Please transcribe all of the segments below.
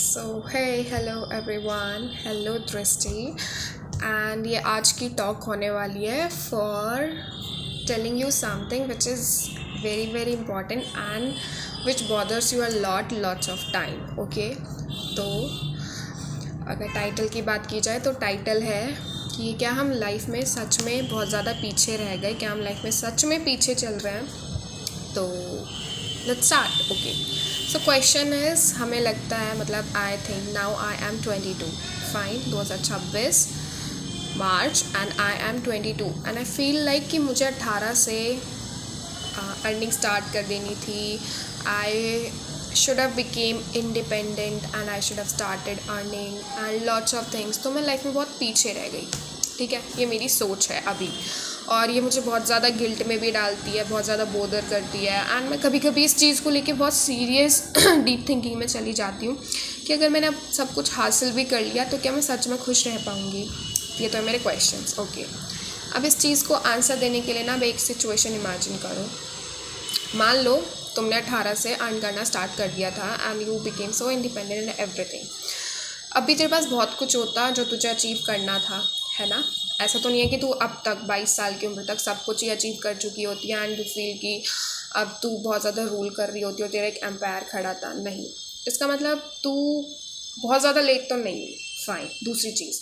सो हे hello everyone, hello दृष्टि। And ये आज की टॉक होने वाली है for telling you something which is very very important and which bothers you a lots of time. Okay, तो अगर टाइटल की बात की जाए तो टाइटल है कि क्या हम लाइफ में सच में बहुत ज़्यादा पीछे रह गए, क्या हम लाइफ में सच में पीछे चल रहे हैं। तो let's start. Okay, so question is, हमें लगता है, मतलब I think now I am 22, fine, 2026 March, and I am 22 and I feel like कि मुझे 18 से अर्निंग स्टार्ट कर देनी थी। I should have became independent and I should have started earning and lots of things. तो मैं life में बहुत पीछे रह गई। ठीक है, ये मेरी सोच है अभी, और ये मुझे बहुत ज़्यादा गिल्ट में भी डालती है, बहुत ज़्यादा बोदर करती है। एंड मैं कभी कभी इस चीज़ को लेके बहुत सीरियस डीप थिंकिंग में चली जाती हूँ कि अगर मैंने अब सब कुछ हासिल भी कर लिया तो क्या मैं सच में खुश रह पाऊँगी। ये तो है मेरे क्वेश्चंस। ओके, अब इस चीज़ को आंसर देने के लिए ना, अब एक सिचुएशन इमेजिन करो। मान लो तुमने 18 से अर्न करना स्टार्ट कर दिया था and you became so independent and everything. अभी तेरे पास बहुत कुछ होता जो तुझे अचीव करना था, है ना। ऐसा तो नहीं है कि तू अब तक 22 साल की उम्र तक सब कुछ ही अचीव कर चुकी होती है एंड यू फील कि अब तू बहुत ज़्यादा रूल कर रही होती हो, तेरा एक एम्पायर खड़ा था। नहीं, इसका मतलब तू बहुत ज़्यादा लेट तो नहीं हुई। फाइन, दूसरी चीज़,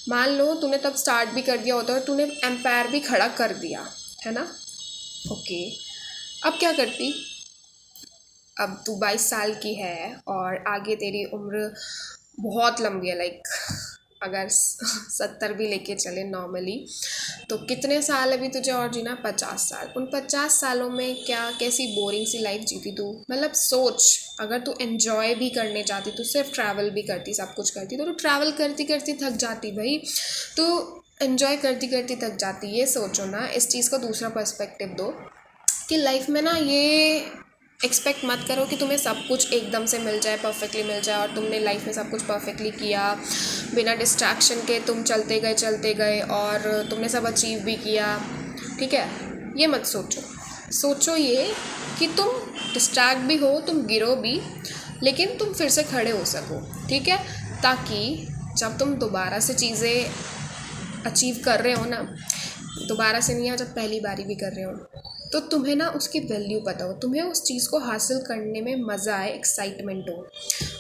मान लो तूने तब स्टार्ट भी कर दिया होता और तूने एम्पायर भी खड़ा कर दिया, है ना। ओके, अब क्या करती। अब तू 22 साल की है और आगे तेरी उम्र बहुत लंबी है, लाइक अगर 70 भी लेके चले नॉर्मली, तो कितने साल अभी तुझे और जीना, 50 साल। उन 50 सालों में क्या कैसी बोरिंग सी लाइफ जीती तू। मतलब सोच, अगर तू एन्जॉय भी करने जाती, तू सिर्फ ट्रैवल भी करती, सब कुछ करती, तो तू ट्रैवल करती करती थक जाती भाई। तो एन्जॉय करती करती थक जाती। ये सोचो ना, इस चीज़ को दूसरा पर्सपेक्टिव दो कि लाइफ में ना ये एक्सपेक्ट मत करो कि तुम्हें सब कुछ एकदम से मिल जाए, परफेक्टली मिल जाए, और तुमने लाइफ में सब कुछ परफेक्टली किया, बिना डिस्ट्रैक्शन के तुम चलते गए और तुमने सब अचीव भी किया। ठीक है, ये मत सोचो। सोचो ये कि तुम डिस्ट्रैक्ट भी हो, तुम गिरो भी, लेकिन तुम फिर से खड़े हो सको। ठीक है, ताकि जब तुम दोबारा से चीज़ें अचीव कर रहे हो ना, दोबारा से नहीं है, जब पहली बारी भी कर रहे हो, तो तुम्हें ना उसकी वैल्यू पता हो, तुम्हें उस चीज़ को हासिल करने में मज़ा आए, एक्साइटमेंट हो,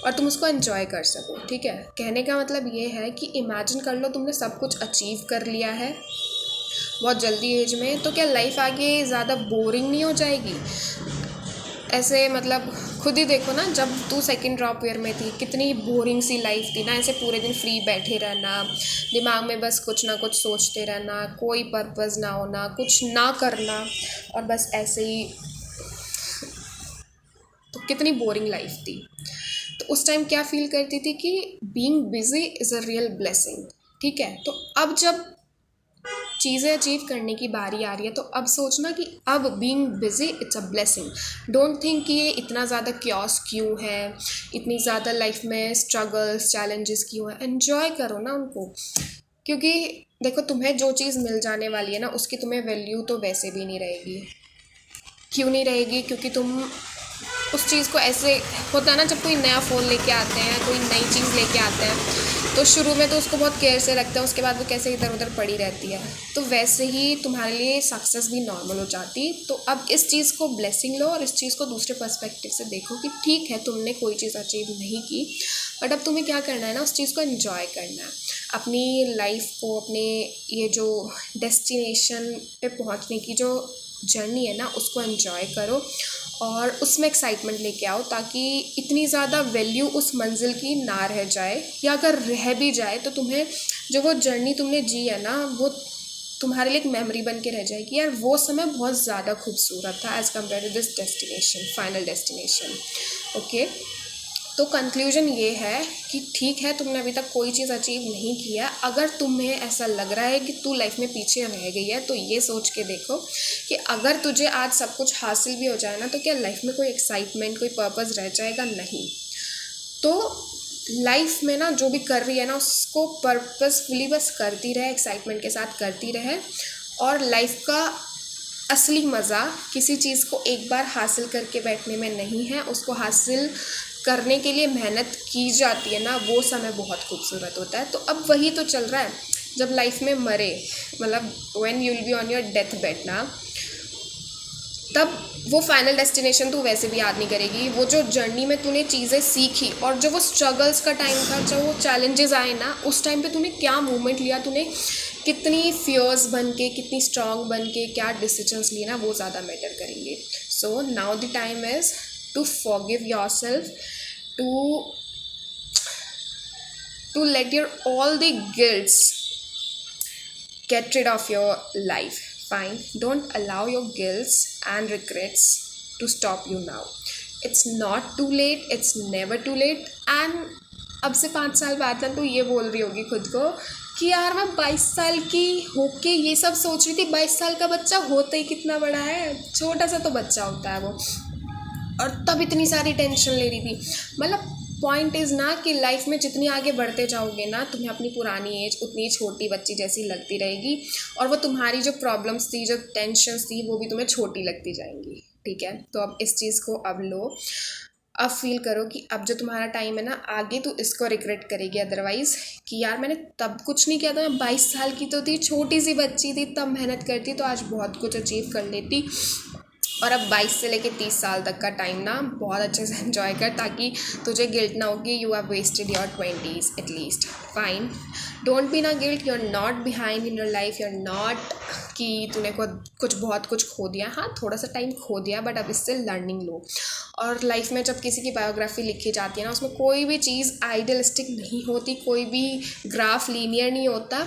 और तुम उसको एंजॉय कर सको। ठीक है, कहने का मतलब ये है कि इमेजिन कर लो तुमने सब कुछ अचीव कर लिया है बहुत जल्दी एज में, तो क्या लाइफ आगे ज़्यादा बोरिंग नहीं हो जाएगी। ऐसे मतलब खुद ही देखो ना, जब तू सेकंड ड्रॉप ईयर में थी, कितनी बोरिंग सी लाइफ थी ना। ऐसे पूरे दिन फ्री बैठे रहना, दिमाग में बस कुछ ना कुछ सोचते रहना, कोई पर्पस ना होना, कुछ ना करना, और बस ऐसे ही। तो कितनी बोरिंग लाइफ थी। तो उस टाइम क्या फील करती थी कि being busy is a real blessing. ठीक है, तो अब जब चीज़ें अचीव करने की बारी आ रही है, तो अब सोचना कि अब being busy it's a blessing. Don't think कि ये इतना ज़्यादा क्योस क्यों है, इतनी ज़्यादा लाइफ में स्ट्रगल्स चैलेंजेस क्यों है। एन्जॉय करो ना उनको, क्योंकि देखो तुम्हें जो चीज़ मिल जाने वाली है ना, उसकी तुम्हें वैल्यू तो वैसे भी नहीं रहेगी। क्यों नहीं रहेगी, क्योंकि तुम उस चीज़ को, ऐसे होता है ना, जब कोई नया फ़ोन लेके आते हैं, कोई नई चीज़ लेके आते हैं, तो शुरू में तो उसको बहुत केयर से रखते हैं, उसके बाद वो कैसे इधर उधर पड़ी रहती है। तो वैसे ही तुम्हारे लिए सक्सेस भी नॉर्मल हो जाती। तो अब इस चीज़ को ब्लेसिंग लो और इस चीज़ को दूसरे पर्सपेक्टिव से देखो कि ठीक है तुमने कोई चीज़ अचीव नहीं की, बट अब तुम्हें क्या करना है ना, उस चीज़ को एंजॉय करना है। अपनी लाइफ को, अपने ये जो डेस्टिनेशन पे पहुंचने की जो जर्नी है ना, उसको एंजॉय करो और उसमें एक्साइटमेंट लेके आओ, ताकि इतनी ज़्यादा वैल्यू उस मंजिल की ना रह जाए, या अगर रह भी जाए तो तुम्हें जो वो जर्नी तुमने जी है ना, वो तुम्हारे लिए एक मेमोरी बन के रह जाएगी। यार वो समय बहुत ज़्यादा खूबसूरत था as compare to this destination, final destination. Okay, तो कंक्लूजन ये है कि ठीक है तुमने अभी तक कोई चीज़ अचीव नहीं किया। अगर तुम्हें ऐसा लग रहा है कि तू लाइफ में पीछे रह गई है, तो ये सोच के देखो कि अगर तुझे आज सब कुछ हासिल भी हो जाए ना, तो क्या लाइफ में कोई एक्साइटमेंट, कोई पर्पस रह जाएगा? नहीं। तो लाइफ में ना जो भी कर रही है ना, उसको पर्पसफुली बस करती रहे, एक्साइटमेंट के साथ करती रहे। और लाइफ का असली मज़ा किसी चीज़ को एक बार हासिल करके बैठने में नहीं है, उसको हासिल करने के लिए मेहनत की जाती है ना, वो समय बहुत खूबसूरत होता है। तो अब वही तो चल रहा है, जब लाइफ में मरे, मतलब when you will be on your death bed ना, तब वो फाइनल डेस्टिनेशन तू वैसे भी याद नहीं करेगी। वो जो जर्नी में तूने चीज़ें सीखी और जो वो स्ट्रगल्स का टाइम था, जब वो चैलेंजेस आए ना, उस टाइम पे तूने क्या मूवमेंट लिया, तूने कितनी फियर्स बन के, कितनी स्ट्रांग बन के क्या डिसीजंस लिए ना, वो ज़्यादा मैटर करेंगे। So now the time is to forgive yourself, to let your all the guilts get rid of your life. Fine, don't allow your guilts and regrets to stop you now. It's not too late, it's never too late. And अब से 5 साल बाद ना तू ये बोल रही होगी खुद को कि यार मैं 22 साल की होके ये सब सोच रही थी। 22 साल का बच्चा होता ही कितना बड़ा है, छोटा सा तो बच्चा होता है वो, और तब इतनी सारी टेंशन ले रही थी। मतलब पॉइंट इज़ ना कि लाइफ में जितनी आगे बढ़ते जाओगे ना, तुम्हें अपनी पुरानी एज उतनी छोटी बच्ची जैसी लगती रहेगी, और वो तुम्हारी जो प्रॉब्लम्स थी, जो टेंशन्स थी, वो भी तुम्हें छोटी लगती जाएंगी। ठीक है, तो अब इस चीज़ को अब लो, अब फील करो कि अब जो तुम्हारा टाइम है ना, आगे तो इसको रिग्रेट करेगी अदरवाइज़, कि यार मैंने तब कुछ नहीं किया था, मैं 22 साल की तो थी, छोटी सी बच्ची थी, तब मेहनत करती तो आज बहुत कुछ अचीव कर लेती। और अब 22 से लेके 30 साल तक का टाइम ना बहुत अच्छे से एंजॉय कर, ताकि तुझे गिल्ट ना हो कि you have wasted your 20s at least. Fine, don't be ना guilt, you are not behind in your life, you are not कि तूने कुछ बहुत कुछ खो दिया। हाँ, थोड़ा सा टाइम खो दिया, बट अब इससे लर्निंग लो। और लाइफ में जब किसी की बायोग्राफी लिखी जाती है ना, उसमें कोई भी चीज़ आइडियलिस्टिक नहीं होती, कोई भी ग्राफ लीनियर नहीं होता।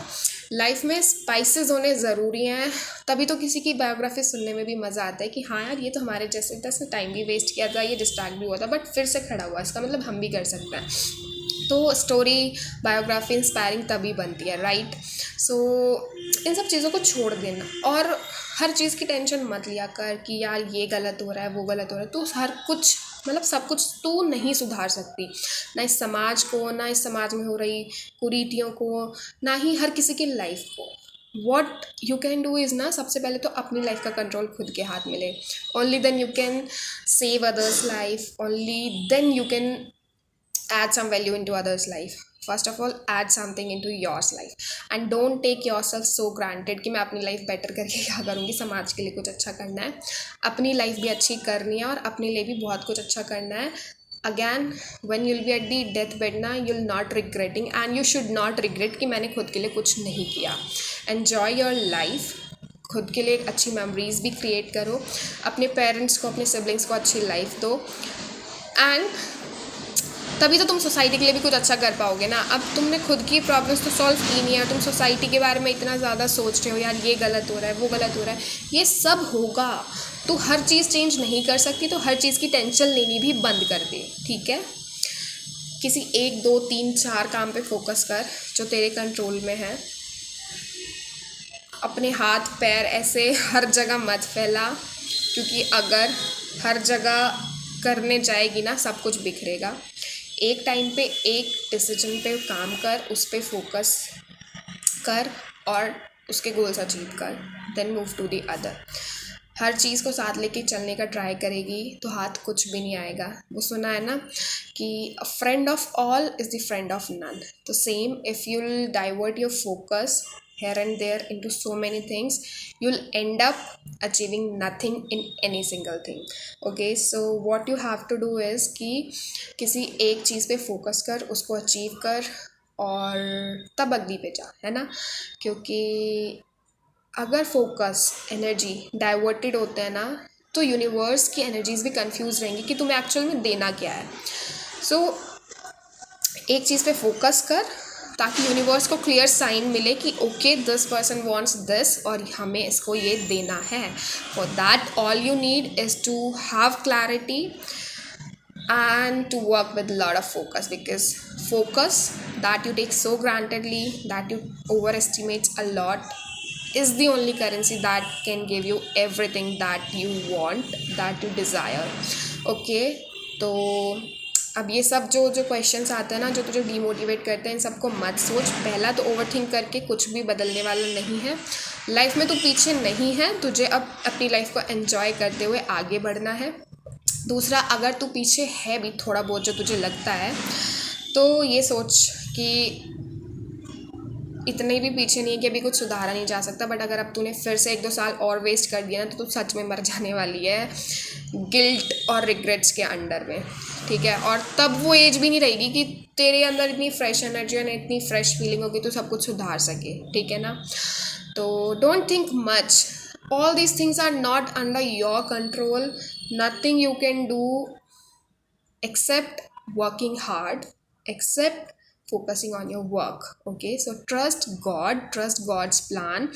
लाइफ में स्पाइसेस होने ज़रूरी हैं, तभी तो किसी की बायोग्राफी सुनने में भी मज़ा आता है कि हाँ यार, ये तो हमारे जैसे था, इसने टाइम भी वेस्ट किया था, ये डिस्ट्रैक्ट भी हुआ था, बट फिर से खड़ा हुआ, इसका मतलब हम भी कर सकते हैं। तो स्टोरी, बायोग्राफी इंस्पायरिंग तभी बनती है, राइट। सो इन सब चीज़ों को छोड़ देना, और हर चीज़ की टेंशन मत लिया कर कि यार ये गलत हो रहा है, वो गलत हो रहा है। तो हर कुछ, मतलब सब कुछ तू नहीं सुधार सकती, ना इस समाज को, ना इस समाज में हो रही कुरीतियों को, ना ही हर किसी की लाइफ को। What you can do is ना, सबसे पहले तो अपनी लाइफ का कंट्रोल खुद के हाथ में ले। Only then you can save others life, only then you can add some value into others' life. First of all, add something into yours life, and don't take yourself so granted कि मैं अपनी life better करके क्या करूँगी, समाज के लिए कुछ अच्छा करना है, अपनी लाइफ भी अच्छी करनी है, और अपने लिए भी बहुत कुछ अच्छा करना है। Again when you'll be at the death bed ना, you'll not regretting, and you should not regret कि मैंने खुद के लिए कुछ नहीं किया। Enjoy your life, खुद के लिए एक अच्छी मेमोरीज भी क्रिएट करो, अपने पेरेंट्स को, अपने सिबलिंग्स को अच्छी लाइफ दो, एंड तभी तो तुम सोसाइटी के लिए भी कुछ अच्छा कर पाओगे ना। अब तुमने खुद की प्रॉब्लम्स तो सॉल्व की नहीं है, तुम सोसाइटी के बारे में इतना ज़्यादा सोच रहे हो, यार ये गलत हो रहा है, वो गलत हो रहा है, ये सब होगा। तो हर चीज़ चेंज नहीं कर सकती, तो हर चीज़ की टेंशन लेनी भी बंद कर दे। ठीक है, किसी 1 2 3 4 काम पे फोकस कर जो तेरे कंट्रोल में है। अपने हाथ पैर ऐसे हर जगह मत फैला, क्योंकि अगर हर जगह करने जाएगी ना, सब कुछ बिखरेगा। एक टाइम पे एक डिसीजन पे काम कर, उस पे फोकस कर और उसके गोल्स अचीव कर, then move to the other. हर चीज़ को साथ लेके चलने का ट्राई करेगी तो हाथ कुछ भी नहीं आएगा। वो सुना है ना कि a friend of all is the friend of none. तो same, if you'll divert your focus here and there into so many things, you'll end up achieving nothing in any single thing. Okay, so what you have to do is कि किसी एक चीज़ पे focus कर, उसको achieve कर, और तब अगली पे जा, है ना। क्योंकि अगर फोकस, एनर्जी डाइवर्टेड होते हैं ना, तो यूनिवर्स की एनर्जीज भी कंफ्यूज रहेंगी कि तुम्हें एक्चुअल में देना क्या है। सो एक चीज़ पे फोकस कर, ताकि यूनिवर्स को क्लियर साइन मिले कि okay, this person wants this, और हमें इसको ये देना है। For that all you need is to have clarity and to work with a lot of focus, because focus that you take so grantedly, that you overestimate a lot, is the only currency that can give you everything that you want, that you desire. Okay, तो अब ये सब जो questions आते हैं ना, जो तुझे डीमोटिवेट करते हैं, इन सबको मत सोच। पहला तो ओवरथिंक करके कुछ भी बदलने वाला नहीं है। लाइफ में तू पीछे नहीं है, तुझे अब अपनी लाइफ को एंजॉय करते हुए आगे बढ़ना है। दूसरा, अगर तू पीछे है भी थोड़ा बहुत जो तुझे लगता है, तो ये सोच कि इतने भी पीछे नहीं है कि अभी कुछ सुधारा नहीं जा सकता, बट अगर अब तूने फिर से 1-2 साल और वेस्ट कर दिया ना, तो तू सच में मर जाने वाली है गिल्ट और रिग्रेट्स के अंडर में, ठीक है। और तब वो एज भी नहीं रहेगी कि तेरे अंदर इतनी फ्रेश एनर्जी और इतनी फ्रेश फीलिंग होगी तो सब कुछ सुधार सके, ठीक है ना। तो don't think much, all these things are not under your control. Nothing you can do except working hard, except focusing on your work. Okay, so trust God, trust God's plan.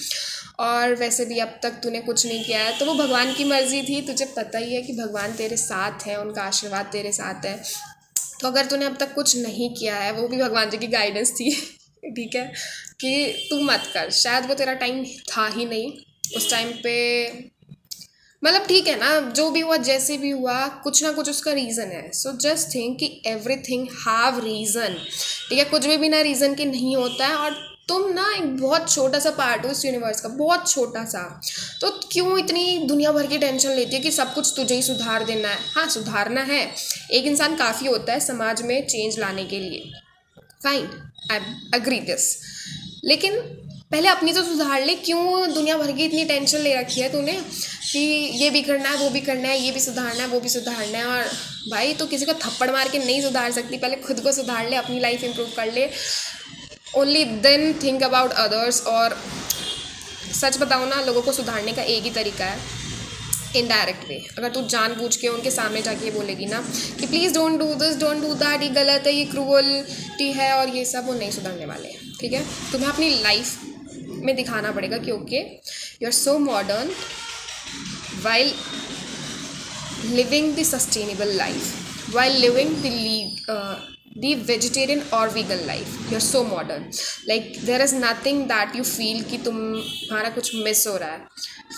और वैसे भी अब तक तूने कुछ नहीं किया है तो वो भगवान की मर्जी थी, तुझे पता ही है कि भगवान तेरे साथ है, उनका आशीर्वाद तेरे साथ है। तो अगर तूने अब तक कुछ नहीं किया है, वो भी भगवान जी की गाइडेंस थी ठीक है, कि तू मत कर, शायद वो तेरा टाइम था ही नहीं उस टाइम पे, मतलब ठीक है ना, जो भी हुआ जैसे भी हुआ कुछ ना कुछ उसका रीज़न है। सो जस्ट थिंक कि एवरीथिंग हैव रीज़न, ठीक है, कुछ भी बिना रीज़न के नहीं होता है। और तुम ना एक बहुत छोटा सा पार्ट हो इस यूनिवर्स का, बहुत छोटा सा, तो क्यों इतनी दुनिया भर की टेंशन लेती है कि सब कुछ तुझे ही सुधार देना है। हाँ, सुधारना है, एक इंसान काफ़ी होता है समाज में चेंज लाने के लिए, फाइन, आई अग्री दिस, लेकिन पहले अपनी तो सुधार ले। क्यों दुनिया भर की इतनी टेंशन ले रखी है तूने कि ये भी करना है, वो भी करना है, ये भी सुधारना है, वो भी सुधारना है। और भाई तो किसी को थप्पड़ मार के नहीं सुधार सकती, पहले खुद को सुधार ले, अपनी लाइफ इंप्रूव कर ले, only then think about others. और सच बताऊँ ना, लोगों को सुधारने का एक ही तरीका है, इनडायरेक्ट वे। अगर तू जानबूझ के उनके सामने जाके बोलेगी ना कि please don't do this, don't do that, ये गलत है, ये क्रूअल्टी है और ये सब, वो नहीं सुधरने वाले, ठीक है। तुम्हें अपनी लाइफ में दिखाना पड़ेगा कि okay, you are so modern while living the sustainable life, while living the vegetarian or vegan life, you're so modern, like there is nothing that you feel कि तुम्हारा कुछ मिस हो रहा है,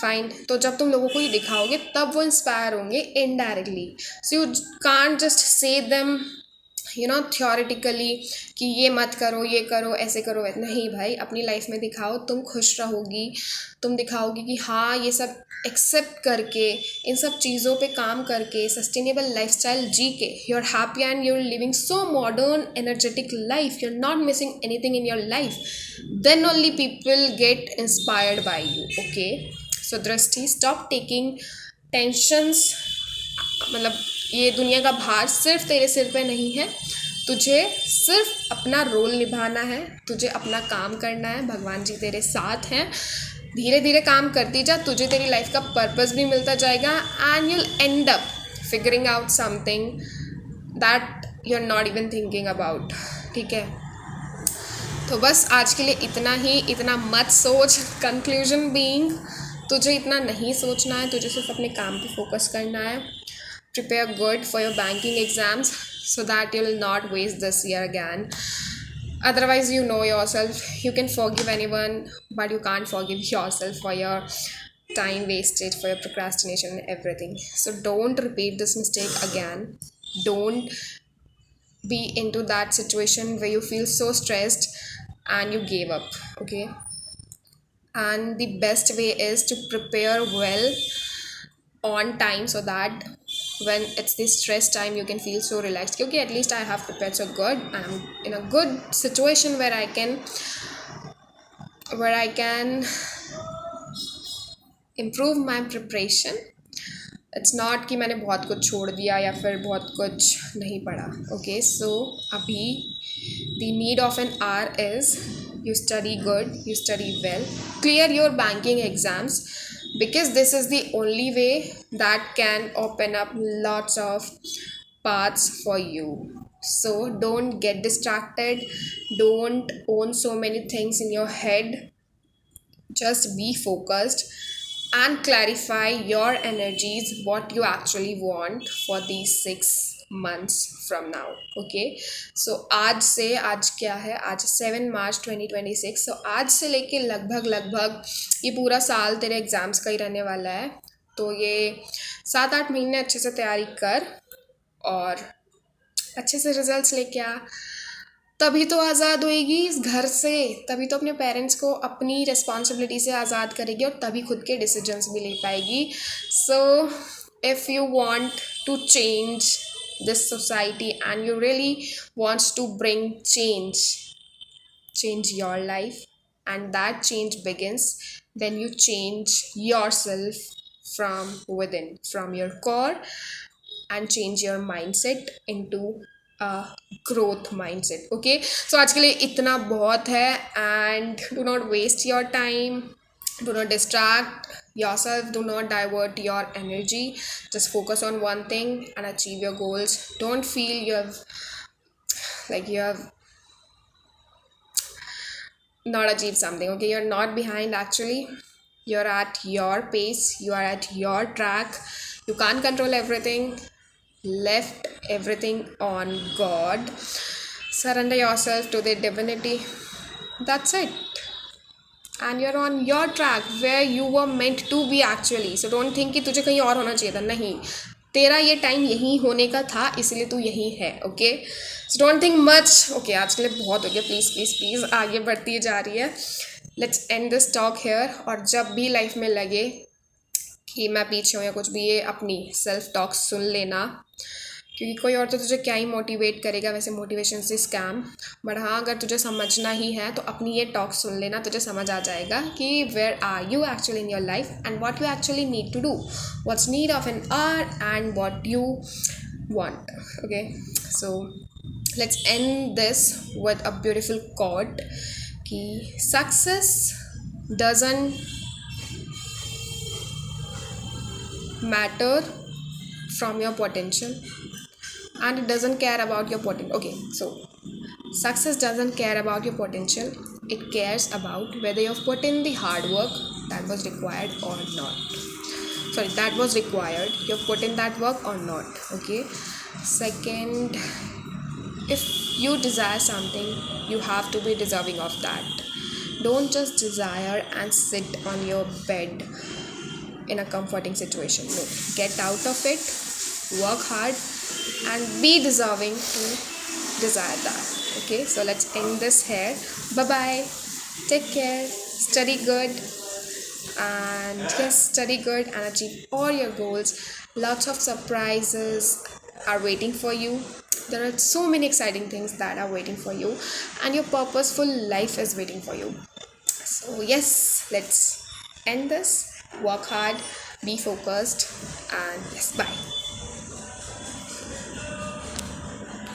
फाइन। तो जब तुम लोगों को ये दिखाओगे तब वो इंस्पायर होंगे indirectly. So you can't just say them theoretically कि ये मत करो, ये करो, ऐसे करो, नहीं भाई, अपनी लाइफ में दिखाओ, तुम खुश रहोगी, तुम दिखाओगी कि हाँ, ये सब एक्सेप्ट करके, इन सब चीज़ों पे काम करके, सस्टेनेबल लाइफस्टाइल जी के, you are happy and you are living so modern energetic life, you are not missing anything in your life, then only people get inspired by you. Okay, so Drishti, stop taking tensions, मतलब ये दुनिया का भार सिर्फ तेरे सिर पे नहीं है, तुझे सिर्फ अपना रोल निभाना है, तुझे अपना काम करना है, भगवान जी तेरे साथ हैं, धीरे धीरे काम करती जा, तुझे तेरी लाइफ का पर्पस भी मिलता जाएगा and you'll end up figuring out something that you are not even thinking about, ठीक है। तो बस आज के लिए इतना ही, इतना मत सोच। कंक्लूजन बीइंग, तुझे इतना नहीं सोचना है, तुझे सिर्फ अपने काम पे फोकस करना है। Prepare good for your banking exams so that you will not waste this year again. Otherwise, you know yourself, you can forgive anyone, but you can't forgive yourself for your time wasted, for your procrastination and everything. So don't repeat this mistake again. Don't be into that situation where you feel so stressed and you gave up, okay? And the best way is to prepare well on time so that when it's this stress time you can feel so relaxed, okay, at least I have prepared so good, I'm in a good situation where I can improve my preparation. It's not कि मैंने बहुत कुछ छोड़ दिया या फिर बहुत कुछ नहीं पढ़ा, okay? So अभी the need of an hour is you study good, you study well, clear your banking exams, because this is the only way that can open up lots of paths for you. So don't get distracted, don't own so many things in your head, just be focused and clarify your energies, what you actually want for these 6 months from now, okay? So आज से, आज क्या है, आज 7 मार्च 2026, so आज से लेके लगभग ये पूरा साल तेरे एग्ज़ाम्स का ही रहने वाला है। तो ये 7-8 महीने अच्छे से तैयारी कर और अच्छे से रिजल्ट्स लेके आ, तभी तो आज़ाद होएगी इस घर से, तभी तो अपने पेरेंट्स को अपनी रिस्पॉन्सिबिलिटी से आज़ाद करेगी और तभी खुद के डिसीजंस भी ले पाएगी। सो if you want to change this society and you really want to bring change your life, and that change begins when you change yourself from within, from your core, and change your mindset into a growth mindset. Okay, so आज के लिए इतना बहुत है, and do not waste your time, do not distract yourself, do not divert your energy, just focus on one thing and achieve your goals. Don't feel you have not achieved something. Okay, you're not behind, actually. You're at your pace, you are at your track. You can't control everything. Left everything on God. Surrender yourself to the divinity. That's it. And you're on your track where you were meant to be, actually. So don't think कि तुझे कहीं और होना चाहिए था. नहीं, तेरा ये टाइम यहीं होने का था, इसलिए तू यहीं है. Okay, so don't think much. Okay, आज के लिए बहुत हो गया. प्लीज़ प्लीज़ प्लीज़ आगे बढ़ती जा रही है. Let's end this talk here. और जब भी लाइफ में लगे कि मैं पीछे हूँ या कुछ भी, ये अपनी सेल्फ टॉक सुन लेना, क्योंकि कोई और तो तुझे क्या ही मोटिवेट करेगा. वैसे मोटिवेशन से स्कैम. बट हाँ, अगर तुझे समझना ही है तो अपनी ये टॉक सुन लेना, तुझे समझ आ जाएगा कि where are you actually in your life and what you actually need to do, what's need of an hour and what you want. Okay, so let's end this with a beautiful quote कि success doesn't matter from your potential, and it doesn't care about your potential. Okay, so success doesn't care about your potential, it cares about whether you've put in the hard work that was required or not. Sorry, that was required, you've put in that work or not. Okay, second, if you desire something, you have to be deserving of that. Don't just desire and sit on your bed in a comforting situation. No, get out of it, work hard, and be deserving to desire that. Okay, so let's end this here. Bye bye, take care, study good, and yes, study good and achieve all your goals. Lots of surprises are waiting for you. There are so many exciting things that are waiting for you, and your purposeful life is waiting for you. So yes, let's end this. Work hard, be focused, and yes, bye.